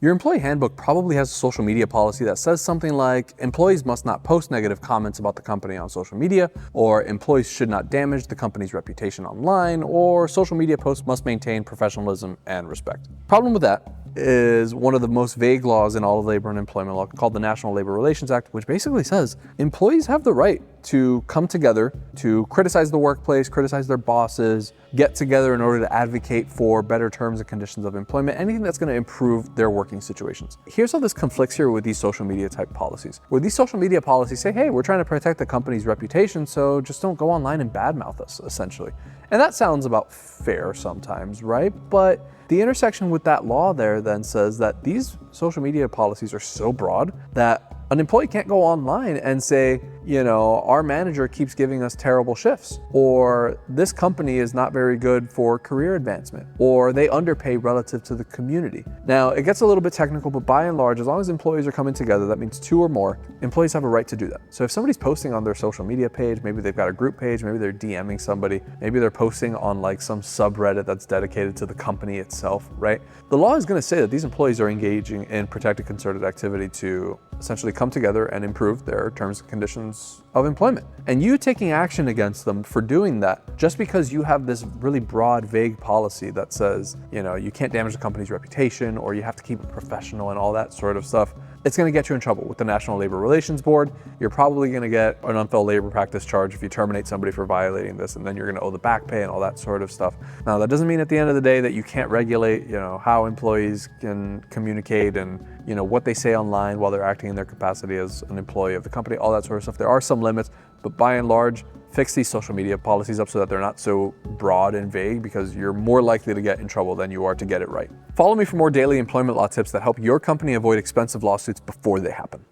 Your employee handbook probably has a social media policy that says something like employees must not post negative comments about the company on social media, or employees should not damage the company's reputation online, or social media posts must maintain professionalism and respect. Problem with that is one of the most vague laws in all of labor and employment law called the National Labor Relations Act, which basically says employees have the right to come together to criticize the workplace, criticize their bosses, get together in order to advocate for better terms and conditions of employment, anything that's going to improve their working situations. Here's how this conflicts here with these social media type policies. Where these social media policies say, hey, we're trying to protect the company's reputation, so just don't go online and badmouth us, essentially. And that sounds about fair sometimes, right? But the intersection with that law there then says that these social media policies are so broad that an employee can't go online and say, our manager keeps giving us terrible shifts, or this company is not very good for career advancement, or they underpay relative to the community. Now, it gets a little bit technical, but by and large, as long as employees are coming together, that means two or more, employees have a right to do that. So if somebody's posting on their social media page, maybe they've got a group page, maybe they're DMing somebody, maybe they're posting on like some subreddit that's dedicated to the company itself, right? The law is going to say that these employees are engaging in protected concerted activity to essentially come together and improve their terms and conditions of employment. And you taking action against them for doing that, just because you have this really broad, vague policy that says, you can't damage the company's reputation, or you have to keep it professional and all that sort of stuff, it's going to get you in trouble with the National Labor Relations Board. You're probably going to get an unfair labor practice charge if you terminate somebody for violating this, and then you're going to owe the back pay and all that sort of stuff. Now, that doesn't mean at the end of the day that you can't regulate, how employees can communicate and, what they say online while they're acting in their capacity as an employee of the company, all that sort of stuff. There are some limits, but by and large, fix these social media policies up so that they're not so broad and vague, because you're more likely to get in trouble than you are to get it right. Follow me for more daily employment law tips that help your company avoid expensive lawsuits before they happen.